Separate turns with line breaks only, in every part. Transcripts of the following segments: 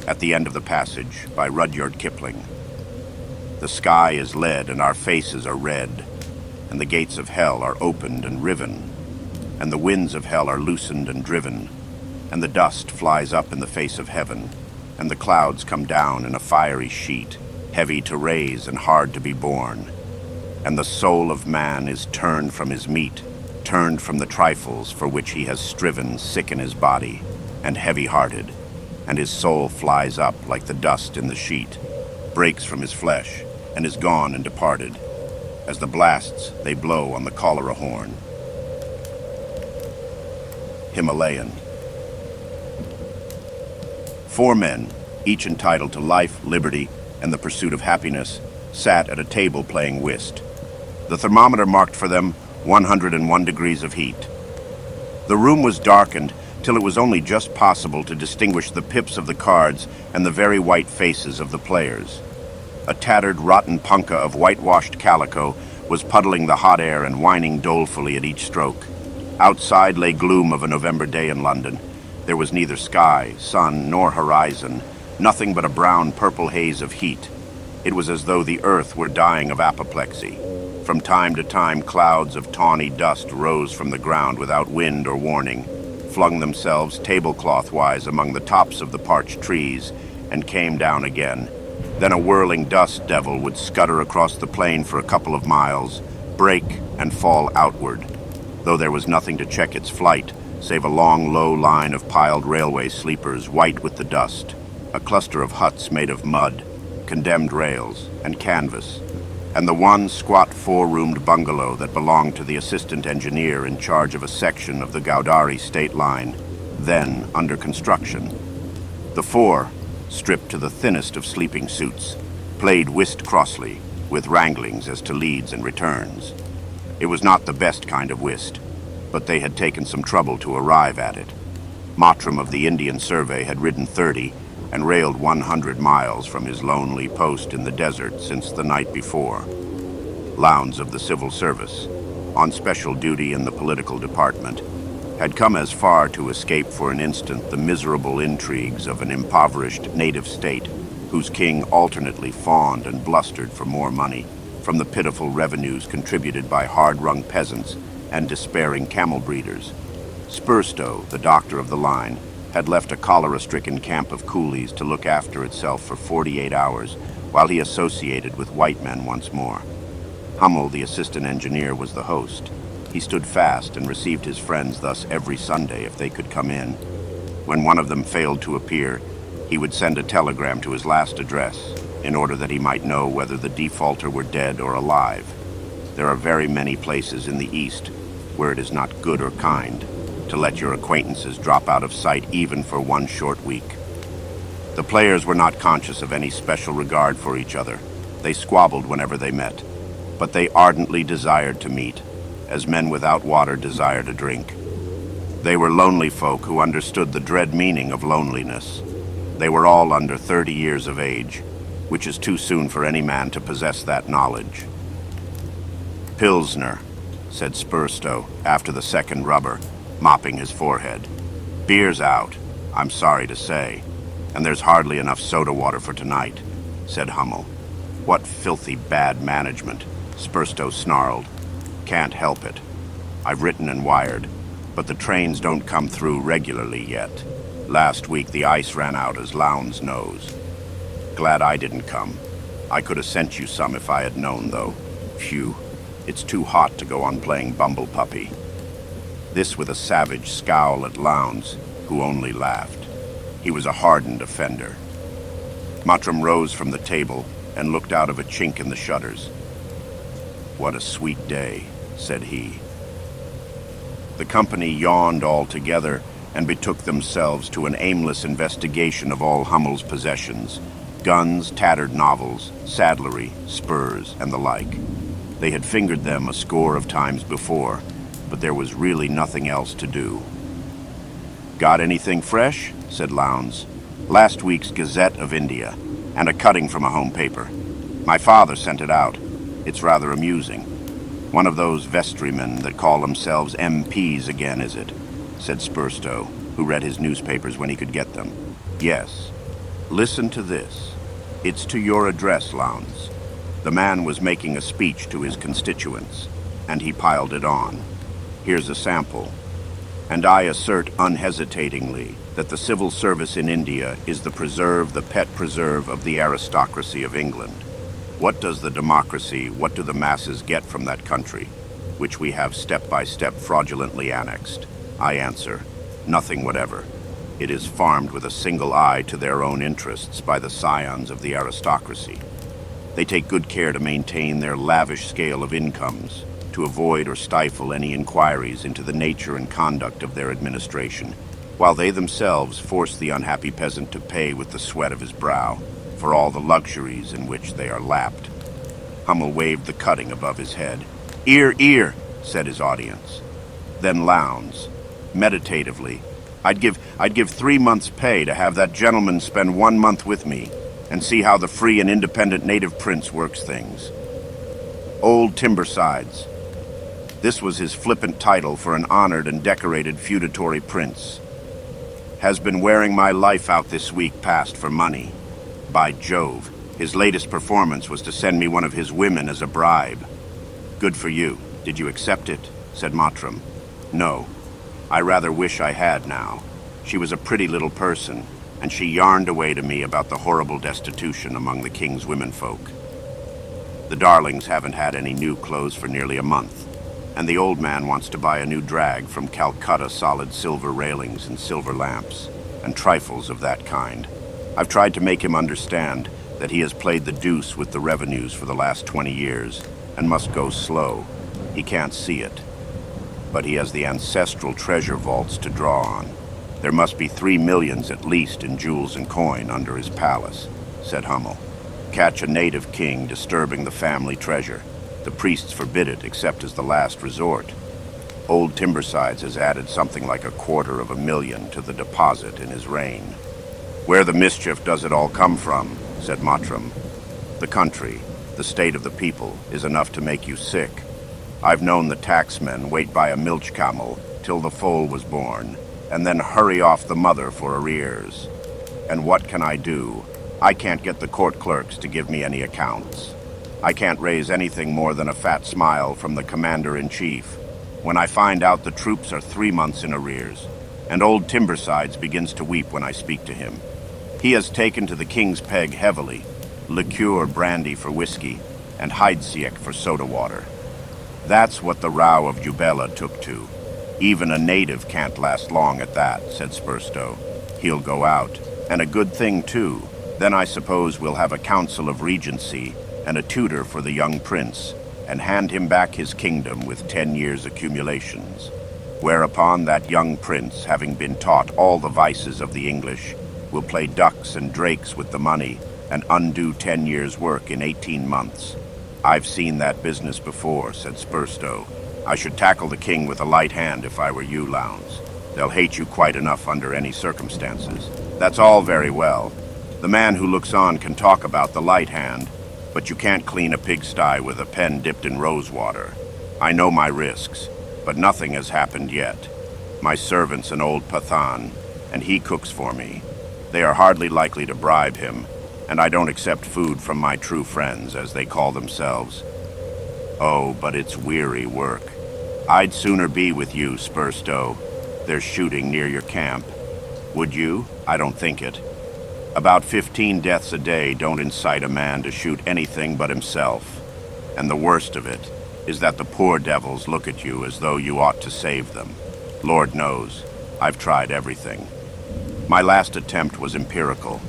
At the End of the Passage by Rudyard Kipling. The sky is lead and our faces are red, and the gates of hell are opened and riven, and the winds of hell are loosened and driven, and the dust flies up in the face of heaven, and the clouds come down in a fiery sheet, heavy to raise and hard to be borne. And the soul of man is turned from his meat, turned from the trifles for which he has striven, sick in his body, and heavy-hearted, and his soul flies up like the dust in the sheet, breaks from his flesh, and is gone and departed, as the blasts they blow on the cholera horn. Himalayan. 4 men, each entitled to life, liberty, and the pursuit of happiness, sat at a table playing whist. The thermometer marked for them 101 degrees of heat. The room was darkened till it was only just possible to distinguish the pips of the cards and the very white faces of the players. A tattered, rotten punkah of whitewashed calico was puddling the hot air and whining dolefully at each stroke. Outside lay gloom of a November day in London. There was neither sky, sun, nor horizon, nothing but a brown-purple haze of heat. It was as though the earth were dying of apoplexy. From time to time, clouds of tawny dust rose from the ground without wind or warning, flung themselves tablecloth-wise among the tops of the parched trees, and came down again. Then a whirling dust devil would scutter across the plain for a couple of miles, break, and fall outward, though there was nothing to check its flight, save a long, low line of piled railway sleepers, white with the dust, a cluster of huts made of mud, condemned rails, and canvas, and the one squat 4-roomed bungalow that belonged to the assistant engineer in charge of a section of the Gaudari state line, then under construction. The 4, stripped to the thinnest of sleeping suits, played whist crossly, with wranglings as to leads and returns. It was not the best kind of whist, but they had taken some trouble to arrive at it. Mottram of the Indian Survey had ridden 30 and railed 100 miles from his lonely post in the desert since the night before. Lowndes of the Civil Service, on special duty in the political department, had come as far to escape for an instant the miserable intrigues of an impoverished native state whose king alternately fawned and blustered for more money from the pitiful revenues contributed by hard-wrung peasants and despairing camel breeders. Spurstow, the doctor of the line, had left a cholera-stricken camp of coolies to look after itself for 48 hours while he associated with white men once more. Hummel, the assistant engineer, was the host. He stood fast and received his friends thus every Sunday if they could come in. When one of them failed to appear, he would send a telegram to his last address in order that he might know whether the defaulter were dead or alive. There are very many places in the East where it is not good or kind to let your acquaintances drop out of sight even for one short week. The players were not conscious of any special regard for each other. They squabbled whenever they met, but they ardently desired to meet, as men without water desire to drink. They were lonely folk who understood the dread meaning of loneliness. They were all under 30 years of age, which is too soon for any man to possess that knowledge. "Pilsner," said Spurstow after the second rubber, mopping his forehead. "Beer's out, I'm sorry to say, and there's hardly enough soda water for tonight," said Hummel. "What filthy bad management," Spurstow snarled. "Can't help it. I've written and wired, but the trains don't come through regularly yet. Last week the ice ran out as Lowndes knows. Glad I didn't come. I could have sent you some if I had known, though. Phew, it's too hot to go on playing bumble puppy." This with a savage scowl at Lowndes, who only laughed. He was a hardened offender. Mottram rose from the table and looked out of a chink in the shutters. "What a sweet day," said he. The company yawned all together and betook themselves to an aimless investigation of all Hummel's possessions: guns, tattered novels, saddlery, spurs, and the like. They had fingered them a score of times before, but there was really nothing else to do. "Got anything fresh?" said Lowndes. "Last week's Gazette of India, and a cutting from a home paper. My father sent it out. It's rather amusing. One of those vestrymen that call themselves MPs again, is it?" said Spurstow, who read his newspapers when he could get them. "Yes. Listen to this. It's to your address, Lowndes. The man was making a speech to his constituents, and he piled it on. Here's a sample. And I assert unhesitatingly that the civil service in India is the pet preserve of the aristocracy of England. What does the democracy, what do the masses get from that country, which we have step by step fraudulently annexed? I answer, nothing whatever. It is farmed with a single eye to their own interests by the scions of the aristocracy. They take good care to maintain their lavish scale of incomes, to avoid or stifle any inquiries into the nature and conduct of their administration, while they themselves force the unhappy peasant to pay with the sweat of his brow for all the luxuries in which they are lapped. Hummel waved the cutting above his head. "Ear, ear," said his audience. Then Lowndes, meditatively, I'd give 3 months' pay to have that gentleman spend 1 month with me and see how the free and independent native prince works things. Old Timbersides. This was his flippant title for an honored and decorated feudatory prince. Has been wearing my life out this week past for money. By Jove, his latest performance was to send me one of his women as a bribe. Good for you. Did you accept it? Said Mottram. No. I rather wish I had now. She was a pretty little person, and she yarned away to me about the horrible destitution among the king's womenfolk. The darlings haven't had any new clothes for nearly a month, and the old man wants to buy a new drag from Calcutta, solid silver railings and silver lamps, and trifles of that kind. I've tried to make him understand that he has played the deuce with the revenues for the last 20 years, and must go slow. He can't see it. But he has the ancestral treasure vaults to draw on. There must be 3 millions at least in jewels and coin under his palace, said Hummel. Catch a native king disturbing the family treasure. The priests forbid it except as the last resort. Old Timbersides has added something like 250,000 to the deposit in his reign. Where the mischief does it all come from, said Mottram. The country, the state of the people, is enough to make you sick. I've known the taxmen wait by a milch camel till the foal was born, and then hurry off the mother for arrears. And what can I do? I can't get the court clerks to give me any accounts. I can't raise anything more than a fat smile from the commander-in-chief when I find out the troops are 3 months in arrears, and old Timbersides begins to weep when I speak to him. He has taken to the king's peg heavily, liqueur brandy for whiskey, and Heidsieck for soda water. That's what the row of Jubela took to. Even a native can't last long at that, said Spurstow. He'll go out, and a good thing too. Then I suppose we'll have a council of regency and a tutor for the young prince, and hand him back his kingdom with 10 years' accumulations. Whereupon that young prince, having been taught all the vices of the English, will play ducks and drakes with the money and undo 10 years' work in 18 months. I've seen that business before, said Spurstow. I should tackle the king with a light hand if I were you, Lowndes. They'll hate you quite enough under any circumstances. That's all very well. The man who looks on can talk about the light hand, but you can't clean a pigsty with a pen dipped in rose water. I know my risks, but nothing has happened yet. My servant's an old Pathan, and he cooks for me. They are hardly likely to bribe him, and I don't accept food from my true friends, as they call themselves. Oh, but it's weary work. I'd sooner be with you, Spurstow. There's shooting near your camp. Would you? I don't think it. About 15 deaths a day don't incite a man to shoot anything but himself. And the worst of it is that the poor devils look at you as though you ought to save them. Lord knows, I've tried everything. My last attempt was empirical,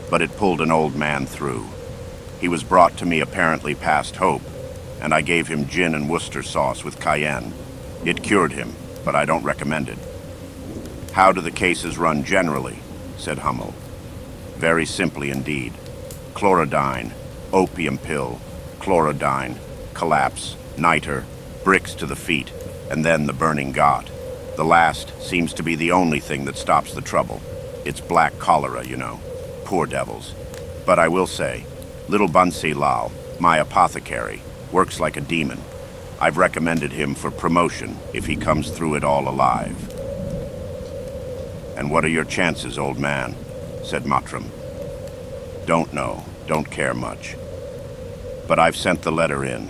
but it pulled an old man through. He was brought to me apparently past hope, and I gave him gin and Worcester sauce with cayenne. It cured him, but I don't recommend it. How do the cases run generally? Said Hummel. Very simply indeed. Chlorodyne, opium pill, chlorodyne, collapse, niter, bricks to the feet, and then the burning got. The last seems to be the only thing that stops the trouble. It's black cholera, you know. Poor devils. But I will say, little Bansi Lal, my apothecary, works like a demon. I've recommended him for promotion if he comes through it all alive. And what are your chances, old man? Said Mottram. Don't know. Don't care much. But I've sent the letter in.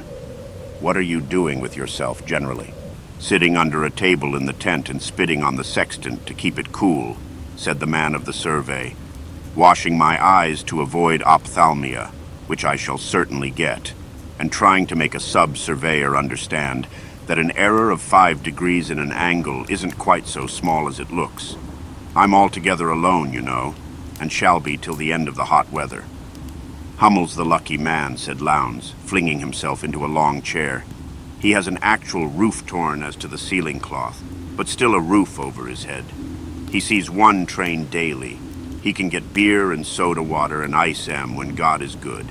What are you doing with yourself generally? Sitting under a table in the tent and spitting on the sextant to keep it cool, said the man of the survey. Washing my eyes to avoid ophthalmia, which I shall certainly get, and trying to make a sub-surveyor understand that an error of 5 degrees in an angle isn't quite so small as it looks. I'm altogether alone, you know, and shall be till the end of the hot weather. Hummel's the lucky man, said Lowndes, flinging himself into a long chair. He has an actual roof torn as to the ceiling cloth, but still a roof over his head. He sees one train daily. He can get beer and soda water and ice-am when God is good.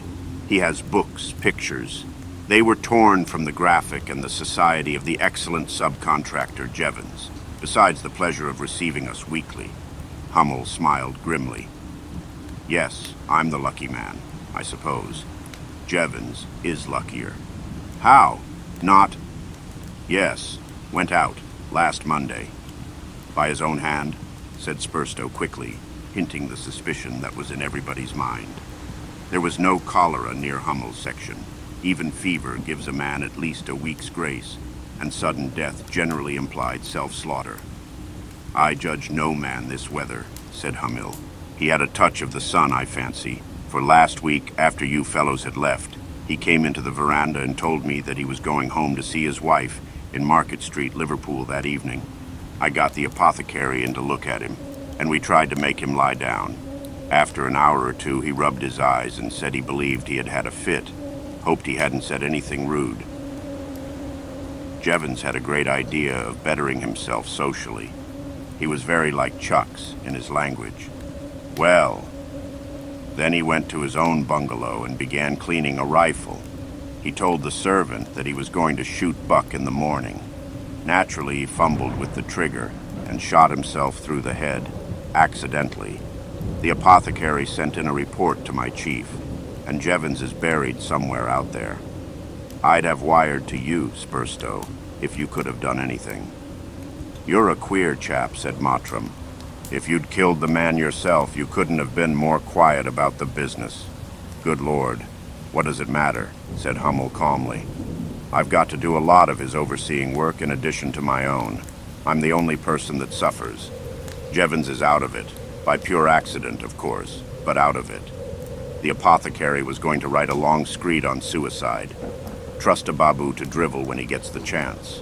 He has books, pictures. They were torn from the Graphic and the Society of the excellent subcontractor Jevons, besides the pleasure of receiving us weekly. Hummel smiled grimly. Yes, I'm the lucky man, I suppose. Jevons is luckier. How? Not... Yes, went out, last Monday. By his own hand, said Spurstow quickly, hinting the suspicion that was in everybody's mind. There was no cholera near Hummel's section. Even fever gives a man at least a week's grace, and sudden death generally implied self-slaughter. I judge no man this weather, said Hummel. He had a touch of the sun, I fancy, for last week, after you fellows had left, he came into the veranda and told me that he was going home to see his wife in Market Street, Liverpool, that evening. I got the apothecary in to look at him, and we tried to make him lie down. After an hour or two, he rubbed his eyes and said he believed he had had a fit. Hoped he hadn't said anything rude. Jevons had a great idea of bettering himself socially. He was very like Chuck's in his language. Well, then he went to his own bungalow and began cleaning a rifle. He told the servant that he was going to shoot buck in the morning. Naturally, he fumbled with the trigger and shot himself through the head, accidentally. The apothecary sent in a report to my chief, and Jevons is buried somewhere out there. I'd have wired to you, Spurstow, if you could have done anything. You're a queer chap, said Mottram. If you'd killed the man yourself, you couldn't have been more quiet about the business. Good Lord, what does it matter? Said Hummel calmly. I've got to do a lot of his overseeing work in addition to my own. I'm the only person that suffers. Jevons is out of it. By pure accident, of course, but out of it. The apothecary was going to write a long screed on suicide. Trust a babu to drivel when he gets the chance.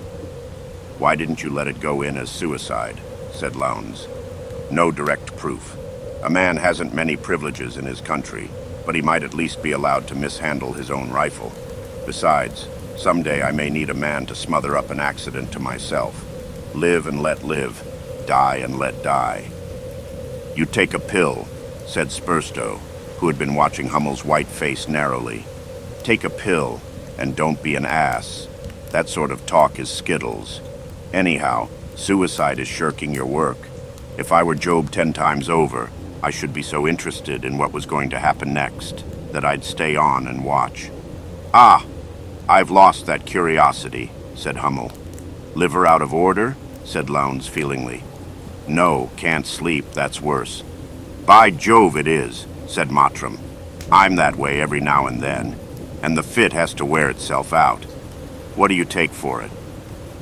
Why didn't you let it go in as suicide? Said Lowndes. No direct proof. A man hasn't many privileges in his country, but he might at least be allowed to mishandle his own rifle. Besides, someday I may need a man to smother up an accident to myself. Live and let live. Die and let die. You take a pill, said Spurstow, who had been watching Hummel's white face narrowly. Take a pill, and don't be an ass. That sort of talk is skittles. Anyhow, suicide is shirking your work. If I were Job 10 times over, I should be so interested in what was going to happen next that I'd stay on and watch. Ah, I've lost that curiosity, said Hummel. Liver out of order? Said Lowndes feelingly. No, can't sleep, that's worse. By Jove it is, said Mottram. I'm that way every now and then, and the fit has to wear itself out. What do you take for it?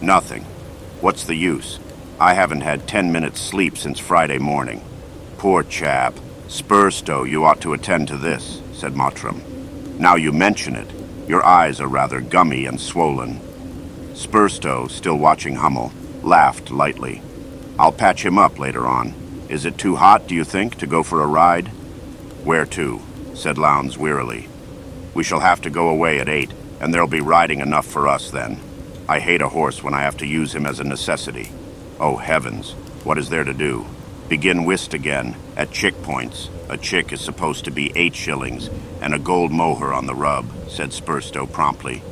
Nothing. What's the use? I haven't had 10 minutes sleep since Friday morning. Poor chap. Spurstow, you ought to attend to this, said Mottram. Now you mention it, your eyes are rather gummy and swollen. Spurstow, still watching Hummel, laughed lightly. I'll patch him up later on. Is it too hot, do you think, to go for a ride? Where to? Said Lowndes wearily. We shall have to go away at 8, and there'll be riding enough for us then. I hate a horse when I have to use him as a necessity. Oh heavens, what is there to do? Begin whist again, at chick points. A chick is supposed to be 8 shillings, and a gold moher on the rub, said Spurstow promptly.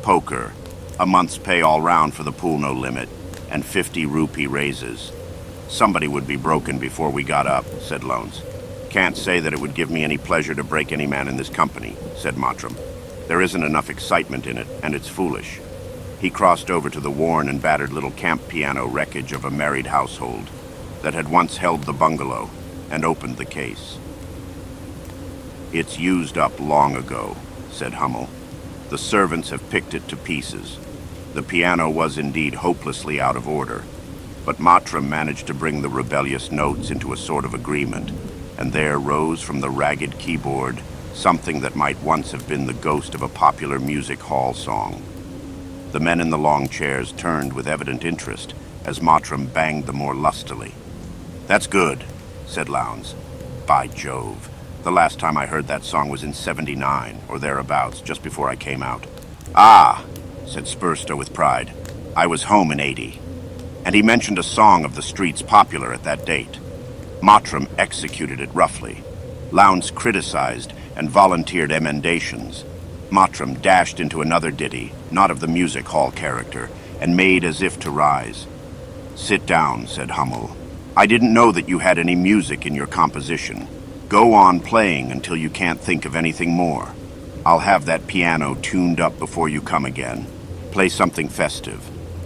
Poker. A month's pay all round for the pool no limit, and 50 rupee raises. Somebody would be broken before we got up, said Lowndes. Can't say that it would give me any pleasure to break any man in this company, said Mottram. There isn't enough excitement in it, and it's foolish. He crossed over to the worn and battered little camp piano wreckage of a married household that had once held the bungalow and opened the case. "It's used up long ago," said Hummel. "The servants have picked it to pieces." The piano was indeed hopelessly out of order, but Mottram managed to bring the rebellious notes into a sort of agreement, and there rose from the ragged keyboard something that might once have been the ghost of a popular music hall song. The men in the long chairs turned with evident interest as Mottram banged the more lustily. "That's good," said Lowndes. "By Jove, the last time I heard that song was in '79, or thereabouts, just before I came out." "Ah," said Spurstow with pride, "I was home in '80. And he mentioned a song of the streets popular at that date. Mottram executed it roughly. Lowndes criticized and volunteered emendations. Mottram dashed into another ditty, not of the music hall character, and made as if to rise. "Sit down," said Hummel. "I didn't know that you had any music in your composition. Go on playing until you can't think of anything more. I'll have that piano tuned up before you come again. Play something festive."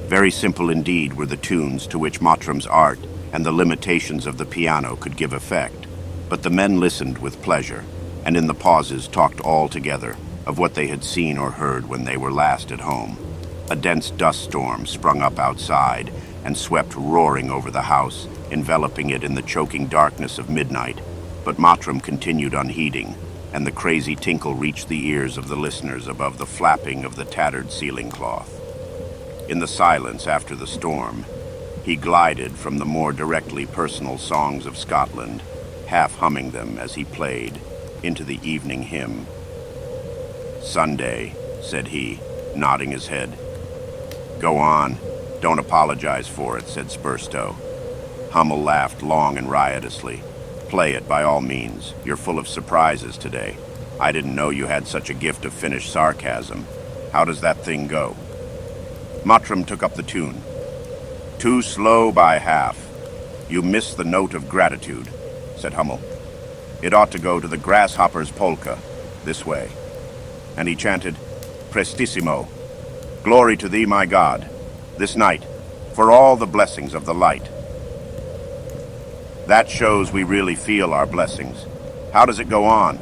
Very simple indeed were the tunes to which Mottram's art and the limitations of the piano could give effect. But the men listened with pleasure, and in the pauses talked all together of what they had seen or heard when they were last at home. A dense dust storm sprung up outside and swept roaring over the house, enveloping it in the choking darkness of midnight. But Mottram continued unheeding, and the crazy tinkle reached the ears of the listeners above the flapping of the tattered ceiling cloth. In the silence after the storm, he glided from the more directly personal songs of Scotland, half humming them as he played, into the evening hymn. "Sunday," said he, nodding his head. "Go on. Don't apologize for it," said Spurstow. Hummel laughed long and riotously. "Play it, by all means. You're full of surprises today. I didn't know you had such a gift of Finnish sarcasm. How does that thing go?" Mottram took up the tune. "Too slow by half. You miss the note of gratitude," said Hummel. "It ought to go to the grasshopper's polka, this way." And he chanted, "Prestissimo, glory to thee, my God, this night, for all the blessings of the light." That shows we really feel our blessings. How does it go on?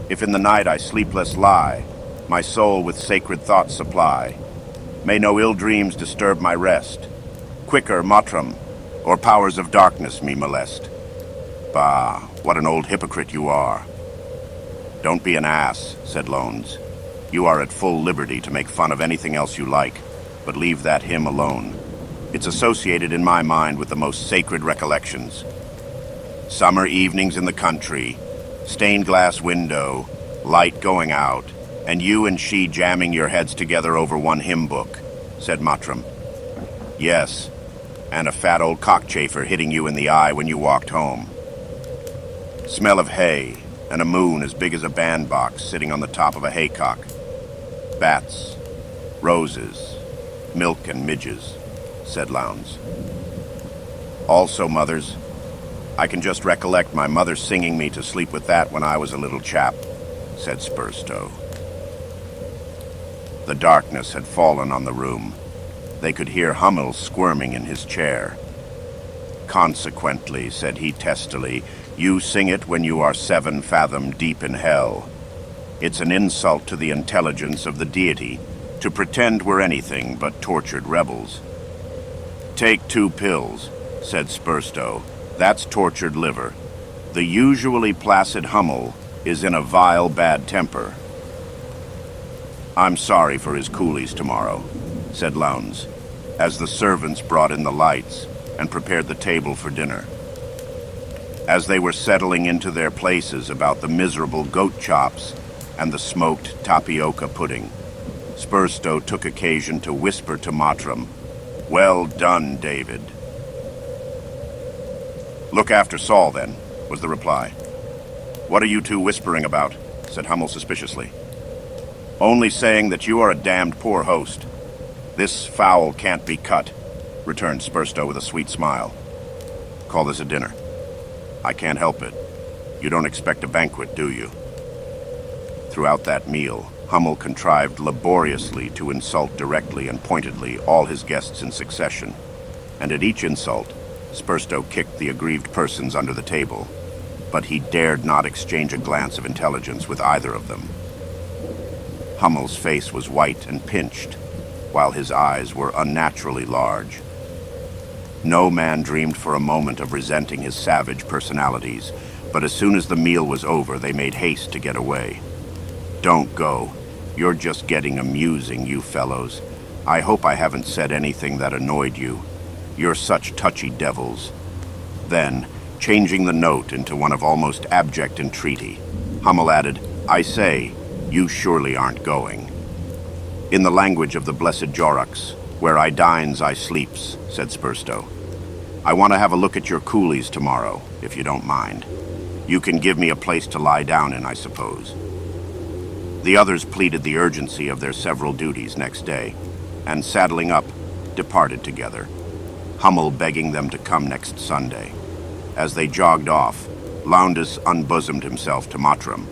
"If in the night I sleepless lie, my soul with sacred thoughts supply. May no ill dreams disturb my rest. Quicker, Mottram, or powers of darkness me molest." "Bah, what an old hypocrite you are." "Don't be an ass," said Lowndes. "You are at full liberty to make fun of anything else you like, but leave that hymn alone. It's associated in my mind with the most sacred recollections. Summer evenings in the country, stained glass window, light going out, and you and she jamming your heads together over one hymn book," said Mottram. "Yes, and a fat old cockchafer hitting you in the eye when you walked home. Smell of hay, and a moon as big as a bandbox sitting on the top of a haycock. Bats, roses, milk and midges," said Lowndes. "Also mothers. I can just recollect my mother singing me to sleep with that when I was a little chap," said Spurstow. The darkness had fallen on the room. They could hear Hummel squirming in his chair. "Consequently," said he testily, "you sing it when you are 7 fathom deep in hell. It's an insult to the intelligence of the deity to pretend we're anything but tortured rebels." "Take 2 pills," said Spurstow. "That's tortured liver. The usually placid Hummel is in a vile bad temper." "I'm sorry for his coolies tomorrow," said Lowndes, as the servants brought in the lights and prepared the table for dinner. As they were settling into their places about the miserable goat chops and the smoked tapioca pudding, Spurstow took occasion to whisper to Mottram, "Well done, David." "Look after Saul, then," was the reply. "What are you two whispering about?" said Hummel suspiciously. "Only saying that you are a damned poor host. This fowl can't be cut," returned Spurstow with a sweet smile. "Call this a dinner." "I can't help it. You don't expect a banquet, do you?" Throughout that meal, Hummel contrived laboriously to insult directly and pointedly all his guests in succession, and at each insult, Spurstow kicked the aggrieved persons under the table. but he dared not exchange a glance of intelligence with either of them. Hummel's face was white and pinched, while his eyes were unnaturally large. No man dreamed for a moment of resenting his savage personalities, but as soon as the meal was over, they made haste to get away. "Don't go. You're just getting amusing, you fellows. I hope I haven't said anything that annoyed you. You're such touchy devils." Then, changing the note into one of almost abject entreaty, Hummel added, "I say, you surely aren't going." "In the language of the blessed Jorrocks, where I dines, I sleeps," said Spurstow. "I want to have a look at your coolies tomorrow, if you don't mind. You can give me a place to lie down in, I suppose." The others pleaded the urgency of their several duties next day, and saddling up, departed together, Hummel begging them to come next Sunday. As they jogged off, Lowndes unbosomed himself to Mottram.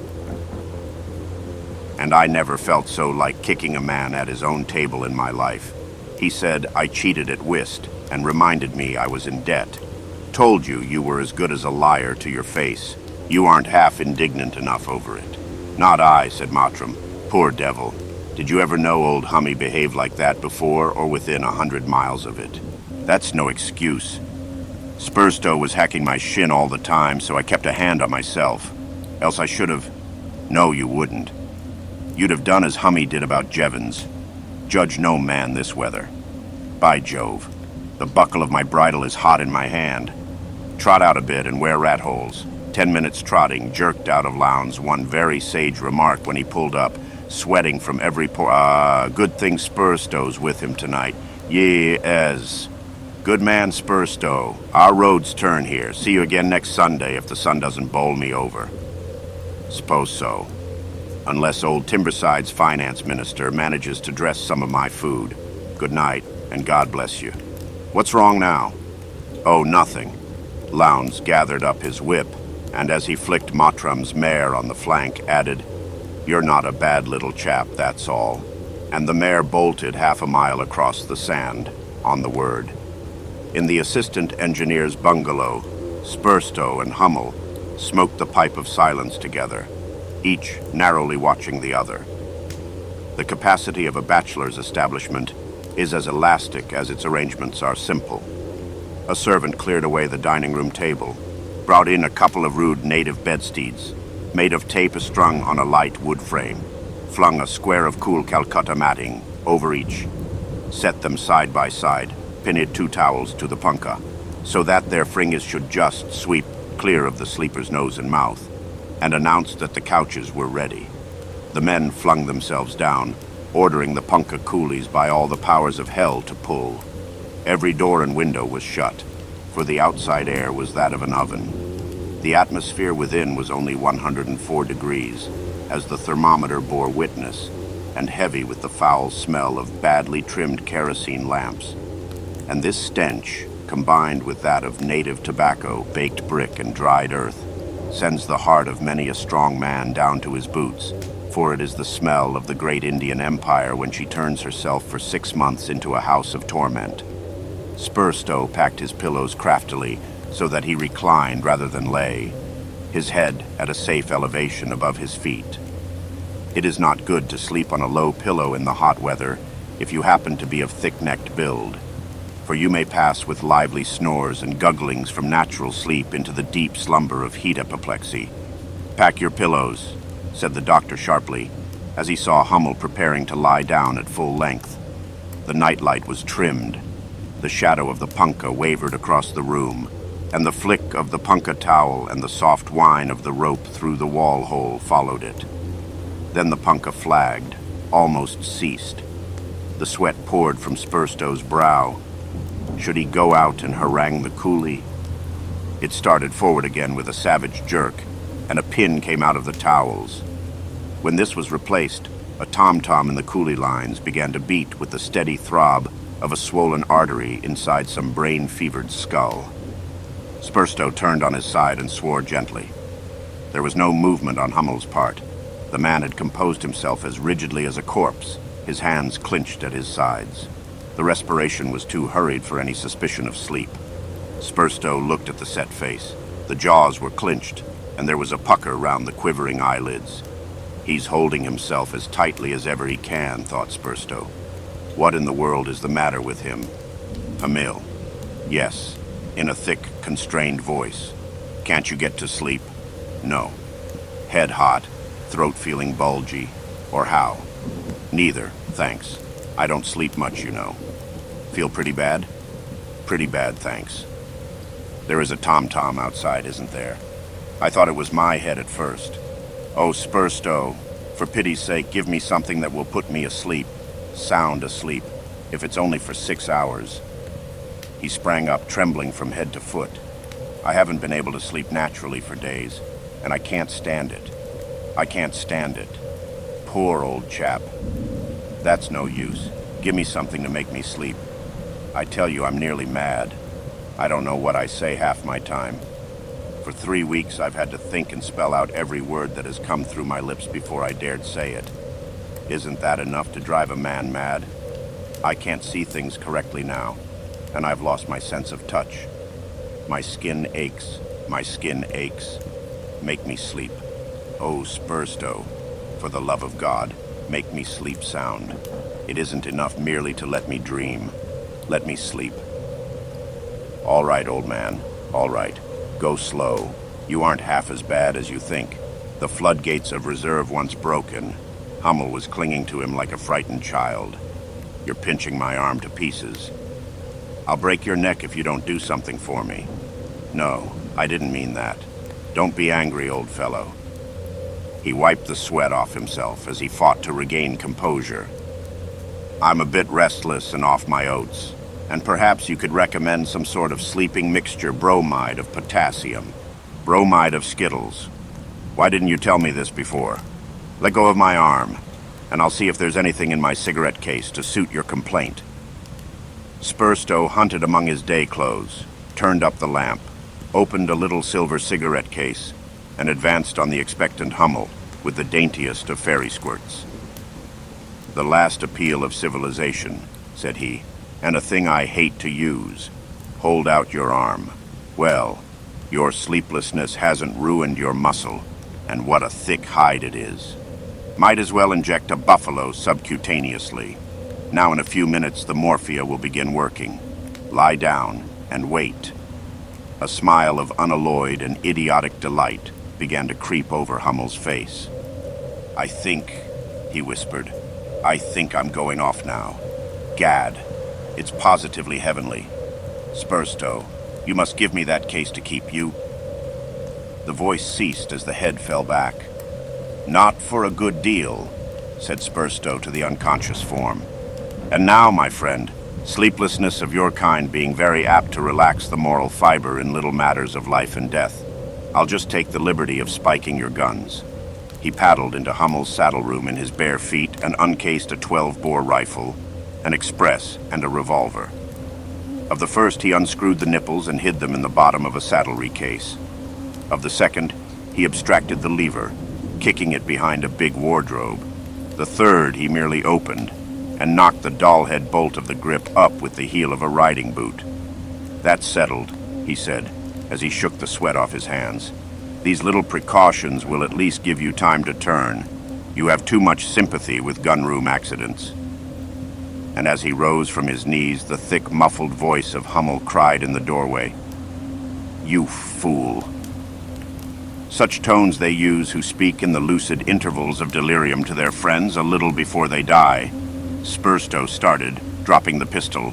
"And I never felt so like kicking a man at his own table in my life. He said I cheated at whist and reminded me I was in debt. Told you you were as good as a liar to your face. You aren't half indignant enough over it." "Not I," said Mottram. "Poor devil. Did you ever know old Hummy behave like that before or within 100 miles of it? That's no excuse. Spurstow was hacking my shin all the time, so I kept a hand on myself. Else I should have... No, you wouldn't. You'd have done as Hummy did about Jevons. Judge no man this weather. By Jove, the buckle of my bridle is hot in my hand. Trot out a bit and wear rat holes." 10 minutes trotting jerked out of Lowndes one very sage remark when he pulled up, sweating from every pore. Good thing Spurstow's with him tonight. Yes. Good man, Spurstow. Our roads turn here. See you again next Sunday if the sun doesn't bowl me over." "Suppose so. Unless old Timberside's finance minister manages to dress some of my food. Good night, and God bless you. What's wrong now?" "Oh, nothing." Lowndes gathered up his whip, and as he flicked Mottram's mare on the flank, added, "You're not a bad little chap, that's all." And the mare bolted half a mile across the sand, on the word. In the assistant engineer's bungalow, Spurstow and Hummel smoked the pipe of silence together, each narrowly watching the other. The capacity of a bachelor's establishment is as elastic as its arrangements are simple. A servant cleared away the dining room table, brought in a couple of rude native bedsteads, made of tape strung on a light wood frame, flung a square of cool Calcutta matting over each, set them side by side, pinned 2 towels to the punkah, so that their fringes should just sweep clear of the sleeper's nose and mouth, and announced that the couches were ready. The men flung themselves down, ordering the punkah coolies by all the powers of hell to pull. Every door and window was shut, for the outside air was that of an oven. The atmosphere within was only 104 degrees, as the thermometer bore witness, and heavy with the foul smell of badly trimmed kerosene lamps. And this stench, combined with that of native tobacco, baked brick, and dried earth, sends the heart of many a strong man down to his boots, for it is the smell of the great Indian Empire when she turns herself for 6 months into a house of torment. Spurstow packed his pillows craftily so that he reclined rather than lay, his head at a safe elevation above his feet. It is not good to sleep on a low pillow in the hot weather if you happen to be of thick-necked build, for you may pass with lively snores and gugglings from natural sleep into the deep slumber of heat apoplexy. "Pack your pillows," said the doctor sharply, as he saw Hummel preparing to lie down at full length. The nightlight was trimmed. The shadow of the punkah wavered across the room, and the flick of the punkah towel and the soft whine of the rope through the wall hole followed it. Then the punkah flagged, almost ceased. The sweat poured from Spurstow's brow. Should he go out and harangue the coolie? It started forward again with a savage jerk, and a pin came out of the towels. When this was replaced, a tom-tom in the coolie lines began to beat with the steady throb of a swollen artery inside some brain-fevered skull. Spurstow turned on his side and swore gently. There was no movement on Hummel's part. The man had composed himself as rigidly as a corpse, his hands clenched at his sides. The respiration was too hurried for any suspicion of sleep. Spurstow looked at the set face. The jaws were clenched, and there was a pucker round the quivering eyelids. He's holding himself as tightly as ever he can, thought Spurstow. What in the world is the matter with him? Emil. Yes, in a thick, constrained voice. Can't you get to sleep? No. Head hot, throat feeling bulgy, or how? Neither, thanks. I don't sleep much, you know. Feel pretty bad? Pretty bad, thanks. There is a tom-tom outside, isn't there? I thought it was my head at first. Oh, Spurstow, for pity's sake, give me something that will put me asleep. Sound asleep, if it's only for 6 hours. He sprang up, trembling from head to foot. I haven't been able to sleep naturally for days, and I can't stand it. I can't stand it. Poor old chap. That's no use. Give me something to make me sleep. I tell you, I'm nearly mad. I don't know what I say half my time. For 3 weeks, I've had to think and spell out every word that has come through my lips before I dared say it. Isn't that enough to drive a man mad? I can't see things correctly now, and I've lost my sense of touch. My skin aches. My skin aches. Make me sleep. Oh, Spurstow, for the love of God, make me sleep sound. It isn't enough merely to let me dream. Let me sleep. All right, old man. All right. Go slow. You aren't half as bad as you think. The floodgates of reserve once broken, Hummel was clinging to him like a frightened child. You're pinching my arm to pieces. I'll break your neck if you don't do something for me. No, I didn't mean that. Don't be angry, old fellow. He wiped the sweat off himself as he fought to regain composure. I'm a bit restless and off my oats, and perhaps you could recommend some sort of sleeping mixture, bromide of potassium, bromide of Skittles. Why didn't you tell me this before? Let go of my arm, and I'll see if there's anything in my cigarette case to suit your complaint. Spurstow hunted among his day clothes, turned up the lamp, opened a little silver cigarette case, and advanced on the expectant Hummel with the daintiest of fairy squirts. The last appeal of civilization, said he, and a thing I hate to use. Hold out your arm. Well, your sleeplessness hasn't ruined your muscle, and what a thick hide it is. Might as well inject a buffalo subcutaneously. Now in a few minutes the morphia will begin working. Lie down and wait. A smile of unalloyed and idiotic delight began to creep over Hummel's face. I think, he whispered, I think I'm going off now. Gad, it's positively heavenly. Spurstow, you must give me that case to keep you. The voice ceased as the head fell back. Not for a good deal, said Spurstow to the unconscious form. And now, my friend, sleeplessness of your kind being very apt to relax the moral fiber in little matters of life and death, I'll just take the liberty of spiking your guns. He paddled into Hummel's saddle room in his bare feet and uncased a 12-bore rifle, an express, and a revolver. Of the first, he unscrewed the nipples and hid them in the bottom of a saddlery case. Of the second, he abstracted the lever, kicking it behind a big wardrobe. The third he merely opened, and knocked the doll-head bolt of the grip up with the heel of a riding boot. That's settled, he said, as he shook the sweat off his hands. These little precautions will at least give you time to turn. You have too much sympathy with gunroom accidents. And as he rose from his knees, the thick, muffled voice of Hummel cried in the doorway, You fool. Such tones they use who speak in the lucid intervals of delirium to their friends a little before they die. Spurstow started, dropping the pistol.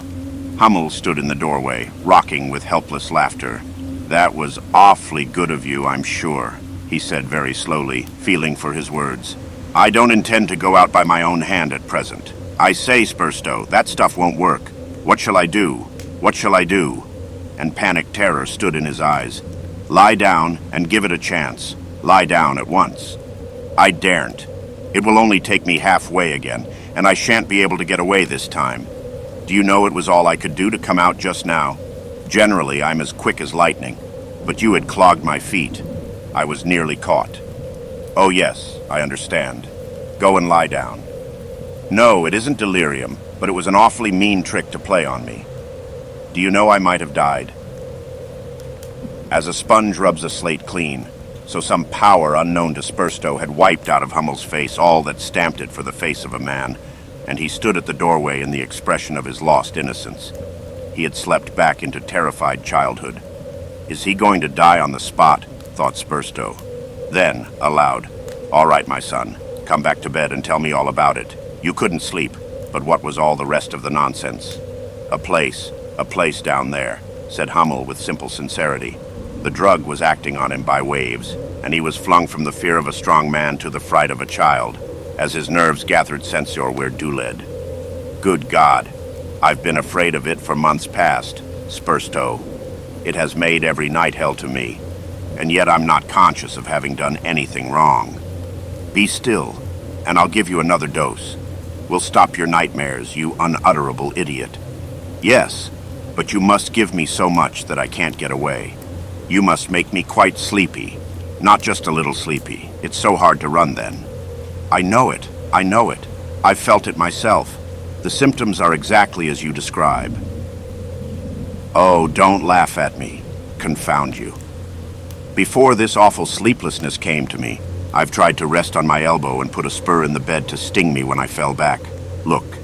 Hummel stood in the doorway, rocking with helpless laughter. That was awfully good of you, I'm sure, he said very slowly, feeling for his words. I don't intend to go out by my own hand at present. I say, Spurstow, that stuff won't work. What shall I do? What shall I do? And panic terror stood in his eyes. Lie down and give it a chance. Lie down at once. I daren't. It will only take me halfway again, and I shan't be able to get away this time. Do you know it was all I could do to come out just now? Generally, I'm as quick as lightning, but you had clogged my feet. I was nearly caught. Oh yes, I understand. Go and lie down. No, it isn't delirium, but it was an awfully mean trick to play on me. Do you know I might have died? As a sponge rubs a slate clean, So some power unknown to Spurstow had wiped out of Hummel's face all that stamped it for the face of a man, and he stood at the doorway in the expression of his lost innocence. He had slept back into terrified childhood. Is he going to die on the spot? Thought Spurstow. Then, aloud, "All right, my son, come back to bed and tell me all about it. You couldn't sleep, but what was all the rest of the nonsense?" A place down there," said Hummel with simple sincerity. The drug was acting on him by waves, and he was flung from the fear of a strong man to the fright of a child, as his nerves gathered censure where led. "Good God, I've been afraid of it for months past, Spurstow. It has made every night hell to me, and yet I'm not conscious of having done anything wrong. Be still, and I'll give you another dose. We'll stop your nightmares, you unutterable idiot. Yes, but you must give me so much that I can't get away. You must make me quite sleepy, not just a little sleepy. It's so hard to run then." I know it. I've felt it myself. The symptoms are exactly as you describe." "Oh, don't laugh at me. Confound you. Before this awful sleeplessness came to me, I've tried to rest on my elbow and put a spur in the bed to sting me when I fell back. Look.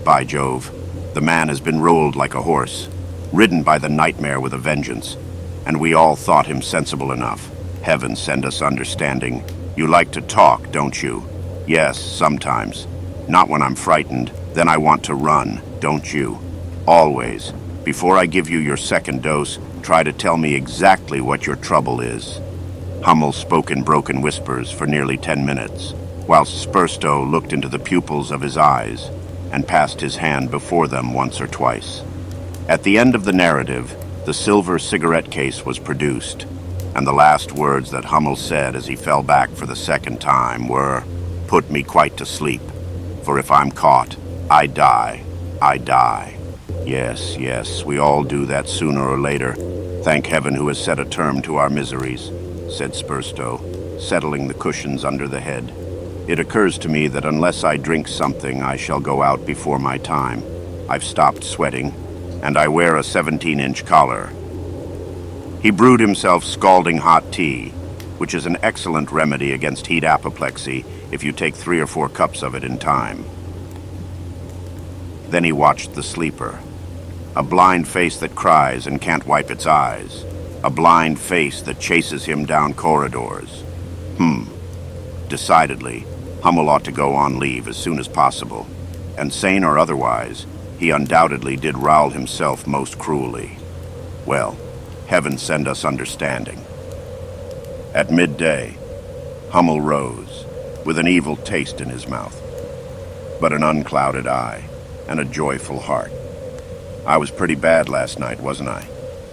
By Jove, the man has been rolled like a horse, ridden by the nightmare with a vengeance, and we all thought him sensible enough. Heaven send us understanding. You like to talk, don't you?" "Yes, sometimes. Not when I'm frightened. Then I want to run, don't you? Always. Before I give you your second dose, try to tell me exactly what your trouble is." Hummel spoke in broken whispers for nearly 10 minutes, whilst Spurstow looked into the pupils of his eyes and passed his hand before them once or twice. At the end of the narrative, the silver cigarette case was produced, and the last words that Hummel said as he fell back for the second time were, "Put me quite to sleep, for if I'm caught, I die. Yes, we all do that sooner or later. Thank heaven who has set a term to our miseries," said Spurstow, settling the cushions under the head. "It occurs to me that unless I drink something, I shall go out before my time. I've stopped sweating, and I wear a 17-inch collar." He brewed himself scalding hot tea, which is an excellent remedy against heat apoplexy if you take 3 or 4 cups of it in time. Then he watched the sleeper. A blind face that cries and can't wipe its eyes. A blind face that chases him down corridors. Decidedly, Hummel ought to go on leave as soon as possible. And sane or otherwise, he undoubtedly did Raoul himself most cruelly. Well, heaven send us understanding. At midday, Hummel rose, with an evil taste in his mouth, but an unclouded eye and a joyful heart. "I was pretty bad last night, wasn't I?"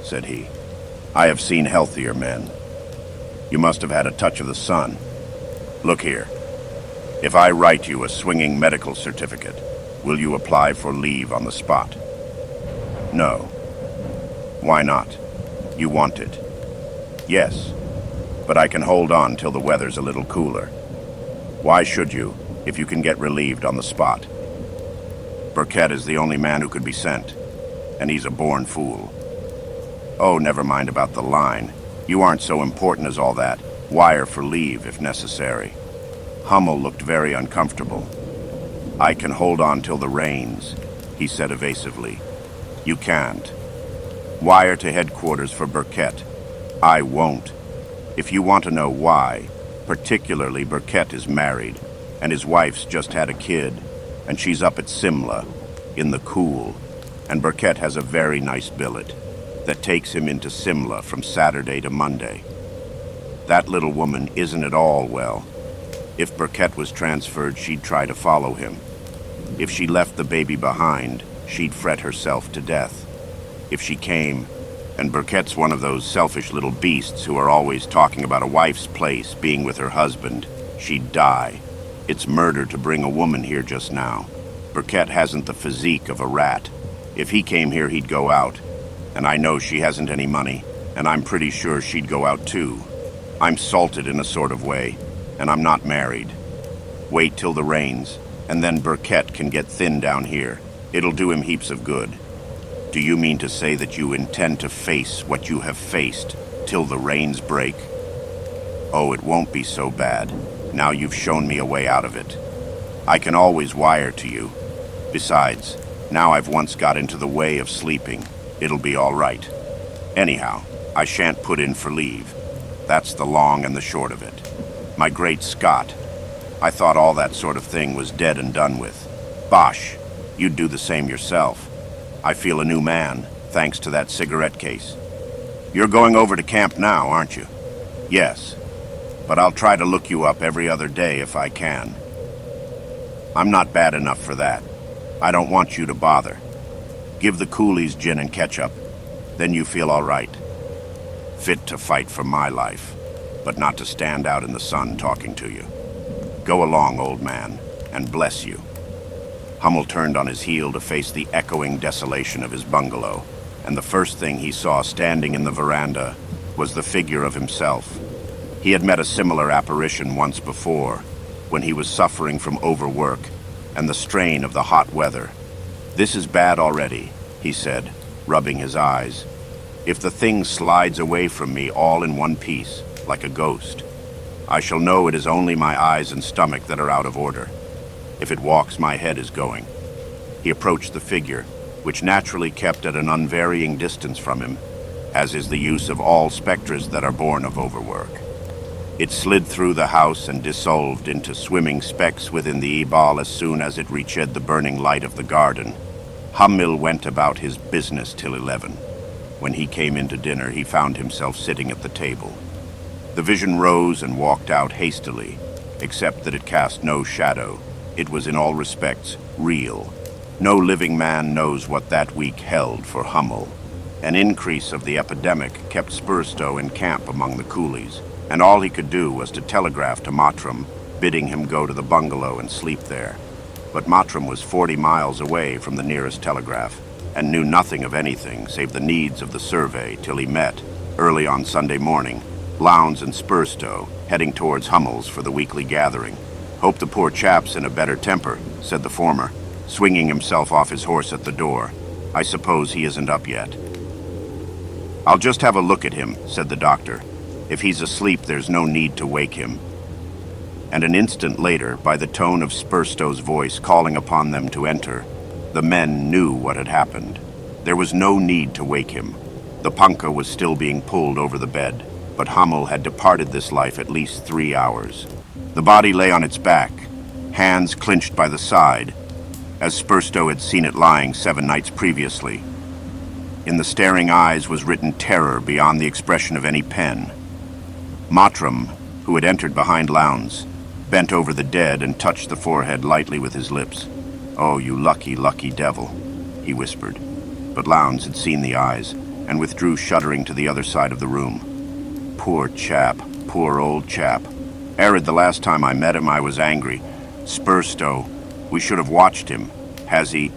said he. "I have seen healthier men. You must have had a touch of the sun. Look here. If I write you a swinging medical certificate, will you apply for leave on the spot?" "No." "Why not? You want it." "Yes, but I can hold on till the weather's a little cooler." "Why should you, if you can get relieved on the spot?" "Burkett is the only man who could be sent, and he's a born fool." "Oh, never mind about the line. You aren't so important as all that. Wire for leave, if necessary." Hummel looked very uncomfortable. "I can hold on till the rains," he said evasively. "You can't. Wire to headquarters for Burkett." "I won't. If you want to know why, particularly Burkett is married, and his wife's just had a kid, and she's up at Simla, in the cool, and Burkett has a very nice billet that takes him into Simla from Saturday to Monday. That little woman isn't at all well. If Burkett was transferred, she'd try to follow him. If she left the baby behind, she'd fret herself to death. If she came, and Burkett's one of those selfish little beasts who are always talking about a wife's place being with her husband, she'd die. It's murder to bring a woman here just now. Burkett hasn't the physique of a rat. If he came here, he'd go out. And I know she hasn't any money, and I'm pretty sure she'd go out too. I'm salted in a sort of way, and I'm not married. Wait till the rains, and then Burkett can get thin down here. It'll do him heaps of good. Do you mean to say that you intend to face what you have faced till the rains break?" Oh, it won't be so bad. Now you've shown me a way out of it. I can always wire to you. Besides, now I've once got into the way of sleeping. It'll be all right. Anyhow, I shan't put in for leave. That's the long and the short of it. My great Scott, I thought all that sort of thing was dead and done with. Bosh, you'd do the same yourself. I feel a new man, thanks to that cigarette case. You're going over to camp now, aren't you? Yes, but I'll try to look you up every other day if I can. I'm not bad enough for that. I don't want you to bother. Give the coolies gin and ketchup, then you feel all right. Fit to fight for my life, but not to stand out in the sun talking to you. Go along, old man, and bless you. Hummel turned on his heel to face the echoing desolation of his bungalow, and the first thing he saw standing in the veranda was the figure of himself. He had met a similar apparition once before, when he was suffering from overwork and the strain of the hot weather. This is bad already, he said, rubbing his eyes. If the thing slides away from me all in one piece, like a ghost, I shall know it is only my eyes and stomach that are out of order. If it walks, my head is going. He approached the figure, which naturally kept at an unvarying distance from him, as is the use of all specters that are born of overwork. It slid through the house and dissolved into swimming specks within the ebal as soon as it reached the burning light of the garden. Hummel went about his business till 11. When he came into dinner, he found himself sitting at the table. The vision rose and walked out hastily, except that it cast no shadow. It was in all respects real. No living man knows what that week held for Hummel. An increase of the epidemic kept Spurstow in camp among the coolies, and all he could do was to telegraph to Mottram, bidding him go to the bungalow and sleep there. But Mottram was 40 miles away from the nearest telegraph, and knew nothing of anything save the needs of the survey till he met, early on Sunday morning, Lowndes and Spurstow, heading towards Hummel's for the weekly gathering. Hope the poor chap's in a better temper, said the former, swinging himself off his horse at the door. I suppose he isn't up yet. I'll just have a look at him, said the doctor. If he's asleep, there's no need to wake him. And an instant later, by the tone of Spurstow's voice calling upon them to enter, the men knew what had happened. There was no need to wake him. The punkah was still being pulled over the bed, but Hummel had departed this life at least 3 hours. The body lay on its back, hands clinched by the side, as Spurstow had seen it lying 7 nights previously. In the staring eyes was written terror beyond the expression of any pen. Mottram, who had entered behind Lowndes, bent over the dead and touched the forehead lightly with his lips. "Oh, you lucky, lucky devil," he whispered. But Lowndes had seen the eyes and withdrew shuddering to the other side of the room. Poor chap, poor old chap. Arid, the last time I met him, I was angry. Spurstow, we should have watched him. Has he?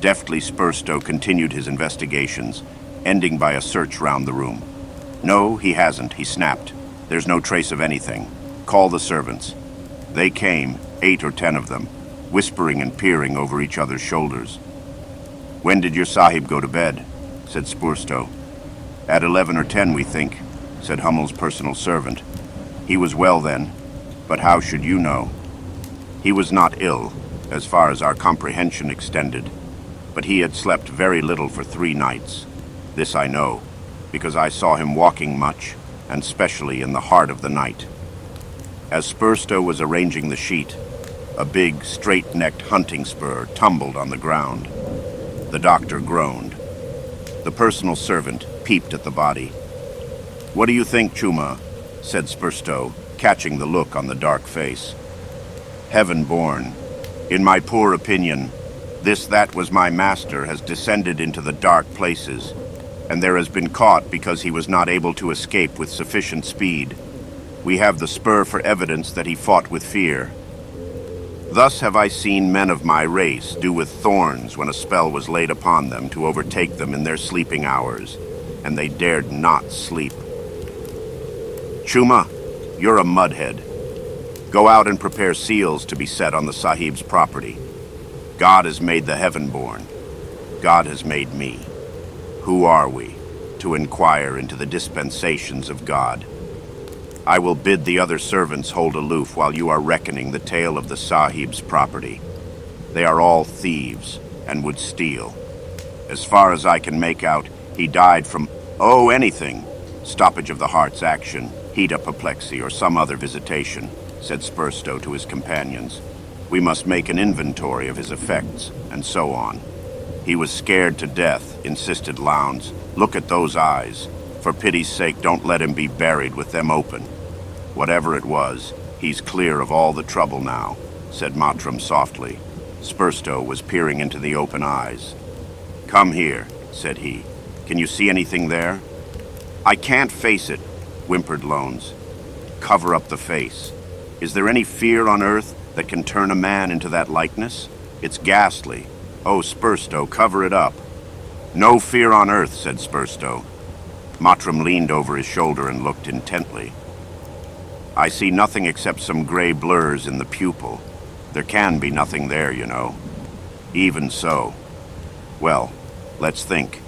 Deftly, Spurstow continued his investigations, ending by a search round the room. No, he hasn't, he snapped. There's no trace of anything. Call the servants. They came, 8 or 10 of them, whispering and peering over each other's shoulders. When did your sahib go to bed? Said Spurstow. At 11 or 10, we think, said Hummel's personal servant. He was well then, but how should you know? He was not ill, as far as our comprehension extended, but he had slept very little for 3 nights. This I know, because I saw him walking much, and specially in the heart of the night. As Spurstow was arranging the sheet, a big, straight-necked hunting spur tumbled on the ground. The doctor groaned. The personal servant peeped at the body. What do you think, Chuma? Said Spurstow, catching the look on the dark face. Heaven-born. In my poor opinion, this that was my master has descended into the dark places, and there has been caught because he was not able to escape with sufficient speed. We have the spur for evidence that he fought with fear. Thus have I seen men of my race do with thorns when a spell was laid upon them to overtake them in their sleeping hours, and they dared not sleep. Chuma, you're a mudhead. Go out and prepare seals to be set on the sahib's property. God has made the heaven-born. God has made me. Who are we to inquire into the dispensations of God? I will bid the other servants hold aloof while you are reckoning the tale of the Sahib's property. They are all thieves and would steal. As far as I can make out, he died from, anything. Stoppage of the heart's action, heat apoplexy, or some other visitation, said Spurstow to his companions. We must make an inventory of his effects, and so on. He was scared to death, insisted Lowndes. Look at those eyes. For pity's sake, don't let him be buried with them open. Whatever it was, he's clear of all the trouble now, said Mottram softly. Spurstow was peering into the open eyes. Come here, said he. Can you see anything there? I can't face it, whimpered Lowndes. Cover up the face. Is there any fear on earth that can turn a man into that likeness? It's ghastly. Oh, Spurstow, cover it up. No fear on earth, said Spurstow. Mottram leaned over his shoulder and looked intently. I see nothing except some gray blurs in the pupil. There can be nothing there, you know. Even so. Well, let's think.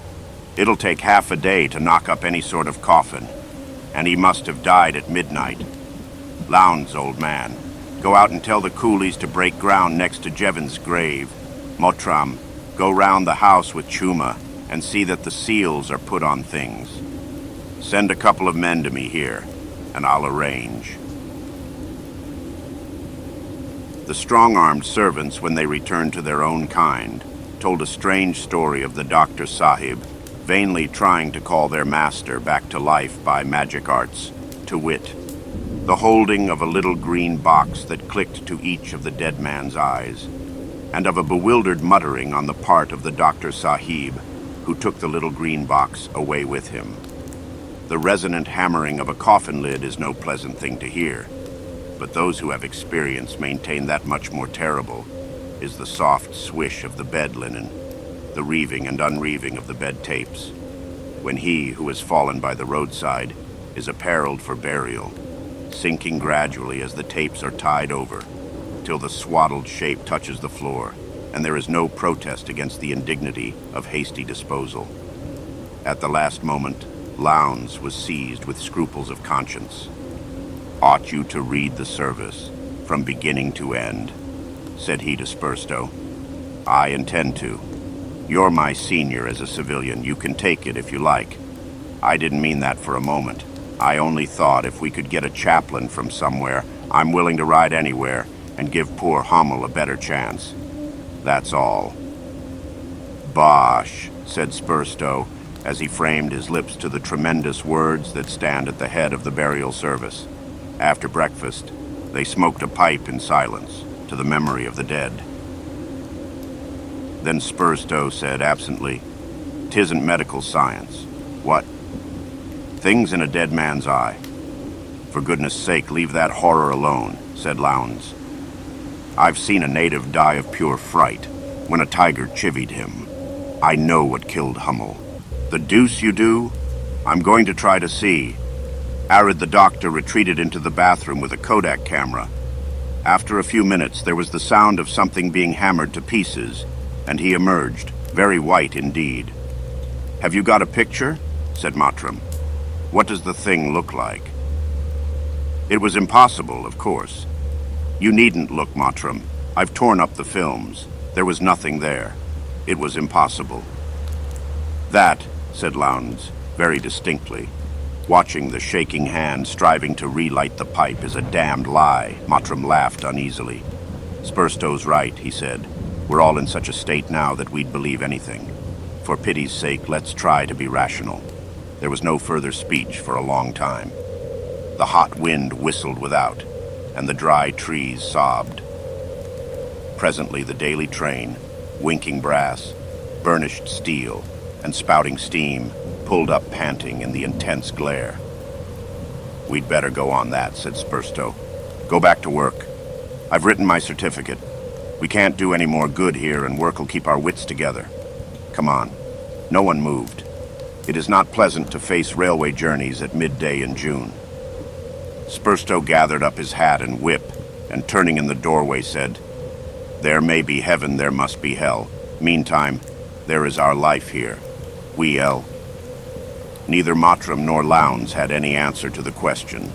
It'll take half a day to knock up any sort of coffin. And he must have died at midnight. Lowndes, old man, go out and tell the coolies to break ground next to Jevons's grave. Mottram, go round the house with Chuma and see that the seals are put on things. Send a couple of men to me here, and I'll arrange. The strong-armed servants, when they returned to their own kind, told a strange story of the Dr. Sahib, vainly trying to call their master back to life by magic arts, to wit, the holding of a little green box that clicked to each of the dead man's eyes, and of a bewildered muttering on the part of the Dr. Sahib, who took the little green box away with him. The resonant hammering of a coffin lid is no pleasant thing to hear, but those who have experience maintain that much more terrible is the soft swish of the bed linen, the reeving and unreeving of the bed tapes, when he who has fallen by the roadside is apparelled for burial, sinking gradually as the tapes are tied over, till the swaddled shape touches the floor, and there is no protest against the indignity of hasty disposal. At the last moment, Lowndes was seized with scruples of conscience. Ought you to read the service, from beginning to end, said he to Spurstow. I intend to. You're my senior as a civilian. You can take it if you like. I didn't mean that for a moment. I only thought if we could get a chaplain from somewhere, I'm willing to ride anywhere and give poor Hummel a better chance. That's all. Bosh, said Spurstow, as he framed his lips to the tremendous words that stand at the head of the burial service. After breakfast, they smoked a pipe in silence to the memory of the dead. Then Spurstow said absently, "'Tisn't medical science." "What?" "Things in a dead man's eye." "For goodness sake, leave that horror alone," said Lowndes. "I've seen a native die of pure fright when a tiger chivied him. I know what killed Hummel." "The deuce you do? I'm going to try to see." Arid the doctor retreated into the bathroom with a Kodak camera. After a few minutes, there was the sound of something being hammered to pieces, and he emerged, very white indeed. "Have you got a picture?" said Mottram. "What does the thing look like?" It was impossible, of course. "You needn't look, Mottram. I've torn up the films. There was nothing there. It was impossible." "That," said Lowndes, very distinctly, watching the shaking hand striving to relight the pipe, "is a damned lie." Mottram laughed uneasily. "Spurstow's right," he said. "We're all in such a state now that we'd believe anything. For pity's sake, let's try to be rational." There was no further speech for a long time. The hot wind whistled without, and the dry trees sobbed. Presently the daily train, winking brass, burnished steel, and spouting steam, pulled up panting in the intense glare. "We'd better go on that," said Spurstow. "Go back to work. I've written my certificate. We can't do any more good here, and work will keep our wits together. Come on." No one moved. It is not pleasant to face railway journeys at midday in June. Spurstow gathered up his hat and whip, and turning in the doorway said, "There may be heaven, there must be hell. Meantime, there is our life here. We Neither Mottram nor Lowndes had any answer to the question.